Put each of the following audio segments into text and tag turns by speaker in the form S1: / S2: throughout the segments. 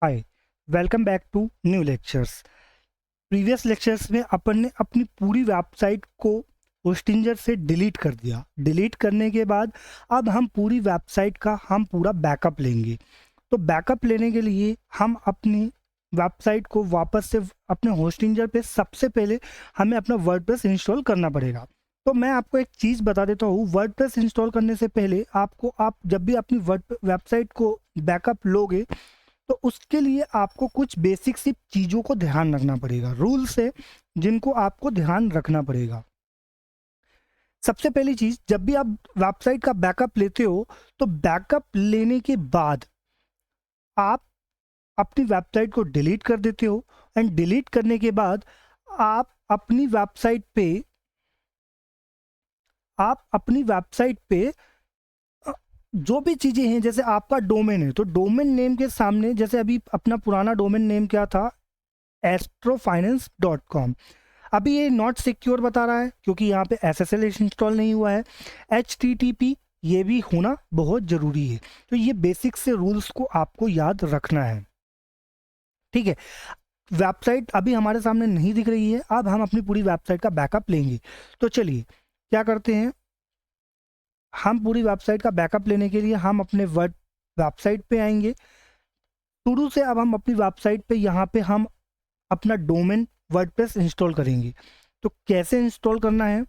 S1: Hi, welcome back to new lectures. Previous lectures में अपन ने अपनी पूरी वेबसाइट को होस्टिंजर से डिलीट कर दिया। डिलीट करने के बाद अब हम पूरी वेबसाइट का पूरा बैकअप लेंगे। तो बैकअप लेने के लिए हम अपनी वेबसाइट को वापस से अपने होस्टिंजर पे सबसे पहले हमें अपना वर्डप्रेस इंस्टॉल करना पड़ेगा। तो मैं आपको एक चीज़ बता देता हूँ, वर्डप्रेस इंस्टॉल करने से पहले आप जब भी अपनी वेबसाइट को बैकअप लोगे तो उसके लिए आपको कुछ बेसिक सी चीज़ों को ध्यान रखना पड़ेगा। रूल्स है जिनको आपको ध्यान रखना पड़ेगा। सबसे पहली चीज़, जब भी आप वेबसाइट का बैकअप लेते हो तो बैकअप लेने के बाद आप अपनी वेबसाइट को डिलीट कर देते हो। एंड डिलीट करने के बाद आप अपनी वेबसाइट पे अ, जो भी चीज़ें हैं, जैसे आपका डोमेन है तो डोमेन नेम के सामने, जैसे अभी अपना पुराना डोमेन नेम क्या था, astrofinance.com। अभी ये नॉट सिक्योर बता रहा है क्योंकि यहाँ पे SSL इंस्टॉल नहीं हुआ है। HTTP ये भी होना बहुत ज़रूरी है। तो ये बेसिक से रूल्स को आपको याद रखना है, ठीक है। वेबसाइट अभी हमारे सामने नहीं दिख रही है, अब हम अपनी पूरी वेबसाइट का बैकअप लेंगे। तो चलिए क्या करते हैं, हम पूरी वेबसाइट का बैकअप लेने के लिए हम अपने वर्ड वेबसाइट पे आएंगे। शुरू से अब हम अपनी वेबसाइट पे यहाँ पे हम अपना डोमेन वर्डप्रेस इंस्टॉल करेंगे। तो कैसे इंस्टॉल करना है,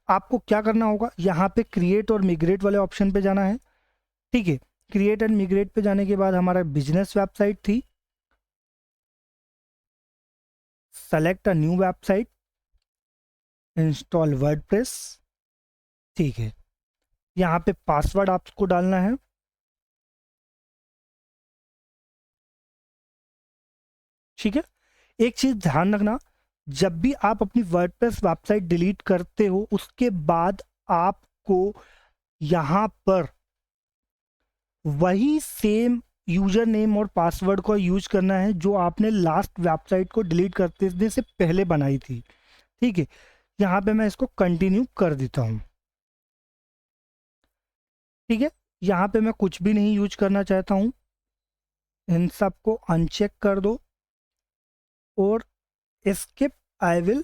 S1: आपको क्या करना होगा, यहाँ पे क्रिएट और मिग्रेट वाले ऑप्शन पे जाना है, ठीक है। क्रिएट एंड मिग्रेट पे जाने के बाद हमारा बिजनेस वेबसाइट थी, select a new website, install WordPress, ठीक है। यहाँ पे पासवर्ड आपको डालना है, ठीक है। एक चीज़ ध्यान रखना, जब भी आप अपनी वर्डप्रेस वेबसाइट डिलीट करते हो उसके बाद आपको यहाँ पर वही सेम यूजर नेम और पासवर्ड को यूज करना है जो आपने लास्ट वेबसाइट को डिलीट करने से पहले बनाई थी, ठीक है। यहाँ पे मैं इसको कंटिन्यू कर देता हूँ, ठीक है। यहाँ पे मैं कुछ भी नहीं यूज करना चाहता हूँ, इन सब को अनचेक कर दो और स्किप आई विल।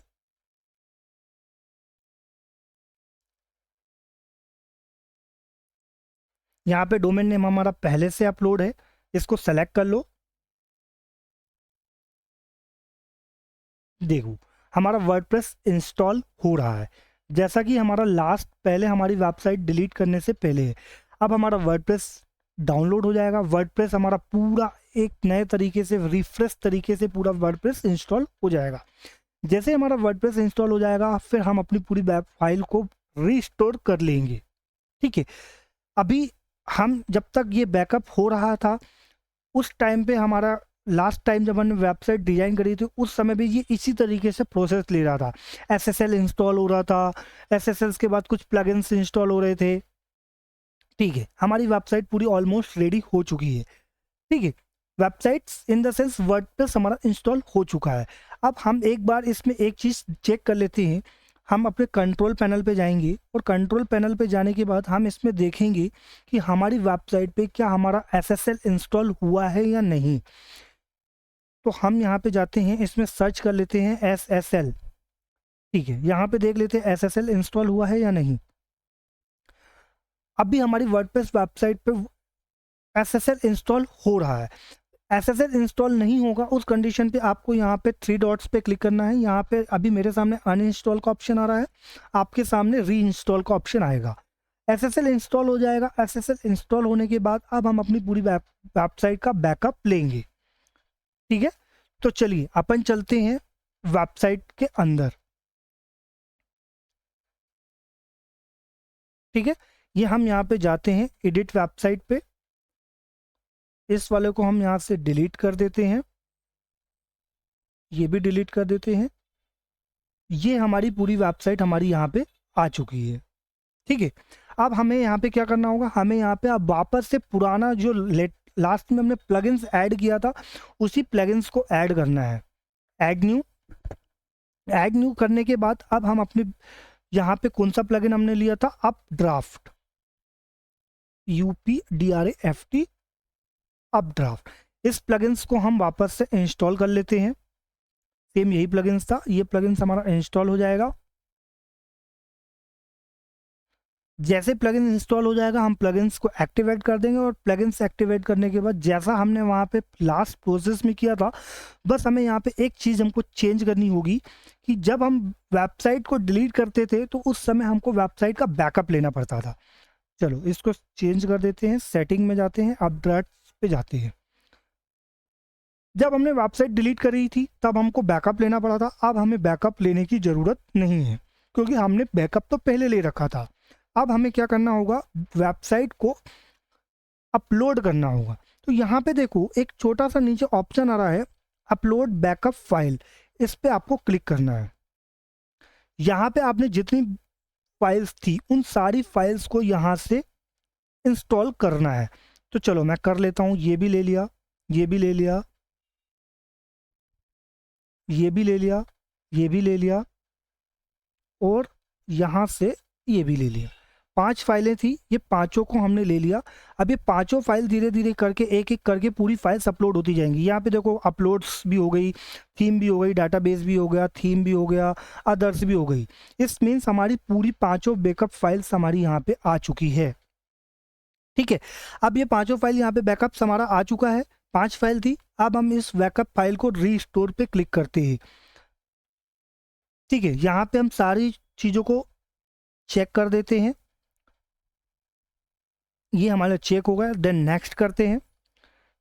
S1: यहाँ पे डोमेन नेम हमारा पहले से अपलोड है, इसको सेलेक्ट कर लो। देखो हमारा वर्डप्रेस इंस्टॉल हो रहा है, जैसा कि हमारा लास्ट पहले हमारी वेबसाइट डिलीट करने से पहले है। अब हमारा वर्डप्रेस डाउनलोड हो जाएगा। वर्डप्रेस हमारा पूरा एक नए तरीके से, रिफ्रेश तरीके से पूरा वर्डप्रेस इंस्टॉल हो जाएगा। जैसे हमारा वर्डप्रेस इंस्टॉल हो जाएगा फिर हम अपनी पूरी वेब फाइल को रीस्टोर कर लेंगे, ठीक है। अभी हम जब तक ये बैकअप हो रहा था उस टाइम पे हमारा लास्ट टाइम जब हमने वेबसाइट डिजाइन करी थी उस समय भी ये इसी तरीके से प्रोसेस ले रहा था। SSL इंस्टॉल हो रहा था, SSL के बाद कुछ प्लगइन्स इंस्टॉल हो रहे थे, ठीक है। हमारी वेबसाइट पूरी ऑलमोस्ट रेडी हो चुकी है, ठीक है। Websites in the sense WordPress हमारा इंस्टॉल हो चुका है। अब हम एक बार इसमें एक चीज़ चेक कर लेते हैं। हम अपने कंट्रोल पैनल पे जाएंगे और कंट्रोल पैनल पे जाने के बाद हम इसमें देखेंगे कि हमारी वेबसाइट पे क्या हमारा SSL इंस्टॉल हुआ है या नहीं। तो हम यहाँ पे जाते हैं, इसमें सर्च कर लेते हैं SSL, ठीक है। यहाँ पे देख लेते हैं SSL इंस्टॉल हुआ है या नहीं। अभी हमारी वर्डप्रेस वेबसाइट पे SSL इंस्टॉल हो रहा है। SSL इंस्टॉल नहीं होगा उस कंडीशन पे आपको यहाँ पे 3 डॉट्स पे क्लिक करना है। यहाँ पे अभी मेरे सामने अनइंस्टॉल का ऑप्शन आ रहा है, आपके सामने री इंस्टॉल का ऑप्शन आएगा। SSL इंस्टॉल हो जाएगा। SSL इंस्टॉल होने के बाद अब हम अपनी पूरी वेबसाइट का बैकअप लेंगे, ठीक है। तो चलिए अपन चलते हैं वेबसाइट के अंदर, ठीक है। ये हम यहाँ पे जाते हैं एडिट वेबसाइट पे, इस वाले को हम यहाँ से डिलीट कर देते हैं, ये भी डिलीट कर देते हैं। ये हमारी पूरी वेबसाइट हमारी यहाँ पे आ चुकी है, ठीक है। अब हमें यहाँ पे क्या करना होगा, हमें यहाँ पे अब वापस से पुराना जो लास्ट में हमने प्लगइन्स ऐड किया था उसी प्लगइन्स को ऐड करना है। ऐड न्यू, ऐड न्यू करने के बाद अब हम अपने यहाँ पे कौन सा प्लगइन हमने लिया था, अप ड्राफ्ट, UPDRAFT अपड्राफ्ट। इस प्लगइन्स को हम वापस से इंस्टॉल कर लेते हैं। सेम यही प्लगइन्स था, ये प्लगइन्स हमारा इंस्टॉल हो जाएगा। जैसे प्लगइन इंस्टॉल हो जाएगा हम प्लगइन्स को एक्टिवेट कर देंगे, और प्लगइन्स एक्टिवेट करने के बाद जैसा हमने वहाँ पे लास्ट प्रोसेस में किया था, बस हमें यहाँ पे एक चीज़ हमको चेंज करनी होगी कि जब हम वेबसाइट को डिलीट करते थे तो उस समय हमको वेबसाइट का बैकअप लेना पड़ता था। चलो इसको चेंज कर देते हैं, सेटिंग में जाते हैं, अपडेट्स पे जाते हैं। जब हमने वेबसाइट डिलीट करी थी तब हमको बैकअप लेना पड़ा था, अब हमें बैकअप लेने की ज़रूरत नहीं है क्योंकि हमने बैकअप तो पहले ले रखा था। अब हमें क्या करना होगा, वेबसाइट को अपलोड करना होगा। तो यहाँ पे देखो एक छोटा सा नीचे ऑप्शन आ रहा है अपलोड बैकअप फाइल, इस पे आपको क्लिक करना है। यहाँ पे आपने जितनी फाइल्स थी उन सारी फाइल्स को यहाँ से इंस्टॉल करना है। तो चलो मैं कर लेता हूँ, ये भी ले लिया, ये भी ले लिया, ये भी ले लिया, ये भी ले लिया, और यहाँ से ये भी ले लिया। 5 फाइलें थी, ये पांचों को हमने ले लिया। अब ये पांचों फाइल धीरे धीरे करके एक एक करके पूरी फाइल्स अपलोड होती जाएंगी। यहाँ पे देखो अपलोड्स भी हो गई, थीम भी हो गई, डाटाबेस भी हो गया, थीम भी हो गया, अदर्स भी हो गई। इस मीन्स हमारी पूरी पांचों बैकअप फाइल्स हमारी यहाँ पे आ चुकी है। ठीक है, अब ये पांचों फाइल यहाँ पे बैकअप हमारा आ चुका है। 5 फाइल थी, अब हम इस बैकअप फाइल को रीस्टोर पे क्लिक करते हैं। ठीक है, यहाँ पे हम सारी चीज़ों को चेक कर देते हैं, ये हमारा चेक हो गया। देन नेक्स्ट करते हैं,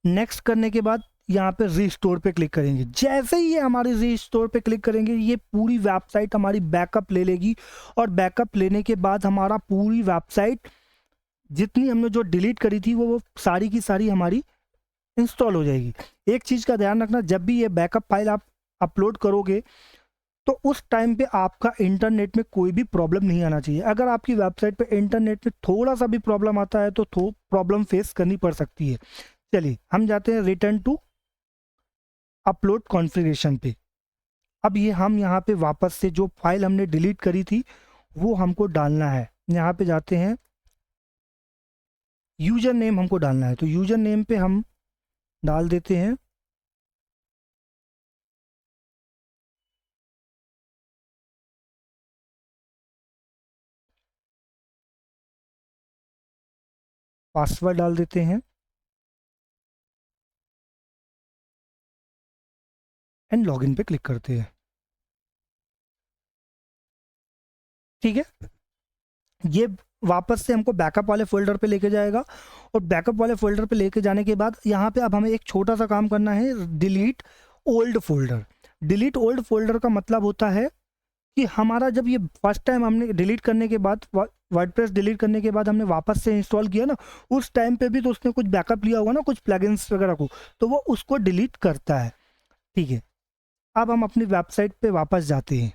S1: नेक्स्ट करने के बाद यहाँ पे रीस्टोर पे क्लिक करेंगे। जैसे ही ये हमारे रीस्टोर पे क्लिक करेंगे ये पूरी वेबसाइट हमारी बैकअप ले लेगी, और बैकअप लेने के बाद हमारा पूरी वेबसाइट जितनी हमने जो डिलीट करी थी वो सारी की सारी हमारी इंस्टॉल हो जाएगी। एक चीज़ का ध्यान रखना, जब भी ये बैकअप फाइल आप अपलोड करोगे तो उस टाइम पे आपका इंटरनेट में कोई भी प्रॉब्लम नहीं आना चाहिए। अगर आपकी वेबसाइट पे इंटरनेट में थोड़ा सा भी प्रॉब्लम आता है तो प्रॉब्लम फेस करनी पड़ सकती है। चलिए हम जाते हैं रिटर्न टू अपलोड कॉन्फ़िगरेशन पे। अब ये हम यहाँ पे वापस से जो फाइल हमने डिलीट करी थी वो हमको डालना है। यहाँ पे जाते हैं, यूज़र नेम हमको डालना है, तो यूज़र नेम पे हम डाल देते हैं पासवर्ड डाल देते हैं एंड लॉगिन पे क्लिक करते हैं। ठीक है, ये वापस से हमको बैकअप वाले फोल्डर पे लेके जाएगा, और बैकअप वाले फोल्डर पे लेके जाने के बाद यहाँ पे अब हमें एक छोटा सा काम करना है, delete old folder. Delete old folder का मतलब होता है कि हमारा जब ये फर्स्ट टाइम हमने डिलीट करने के बाद, वर्डप्रेस डिलीट करने के बाद हमने वापस से इंस्टॉल किया ना, उस टाइम पे भी तो उसने कुछ बैकअप लिया होगा ना, कुछ प्लगइन्स वगैरह को, तो वो उसको डिलीट करता है। ठीक है, अब हम अपनी वेबसाइट पे वापस जाते हैं।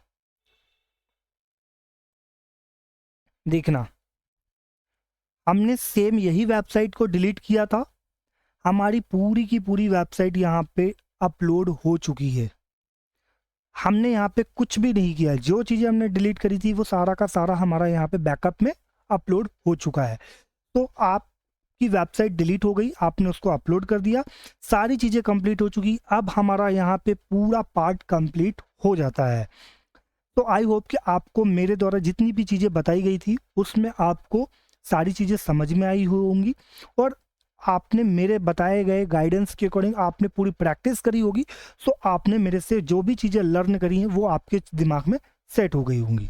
S1: देखना, हमने सेम यही वेबसाइट को डिलीट किया था, हमारी पूरी की पूरी वेबसाइट यहाँ पे अपलोड हो चुकी है। हमने यहाँ पे कुछ भी नहीं किया, जो चीज़ें हमने डिलीट करी थी वो सारा का सारा हमारा यहाँ पे बैकअप में अपलोड हो चुका है। तो आपकी वेबसाइट डिलीट हो गई, आपने उसको अपलोड कर दिया, सारी चीज़ें कंप्लीट हो चुकी, अब हमारा यहाँ पे पूरा पार्ट कंप्लीट हो जाता है। तो आई होप कि आपको मेरे द्वारा जितनी भी चीज़ें बताई गई थी उसमें आपको सारी चीज़ें समझ में आई होंगी, और आपने मेरे बताए गए गाइडेंस के अकॉर्डिंग आपने पूरी प्रैक्टिस करी होगी। सो आपने मेरे से जो भी चीज़ें लर्न करी हैं वो आपके दिमाग में सेट हो गई होंगी।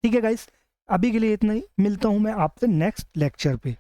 S1: ठीक है गाइस, अभी के लिए इतना ही, मिलता हूँ मैं आपसे नेक्स्ट लेक्चर पे।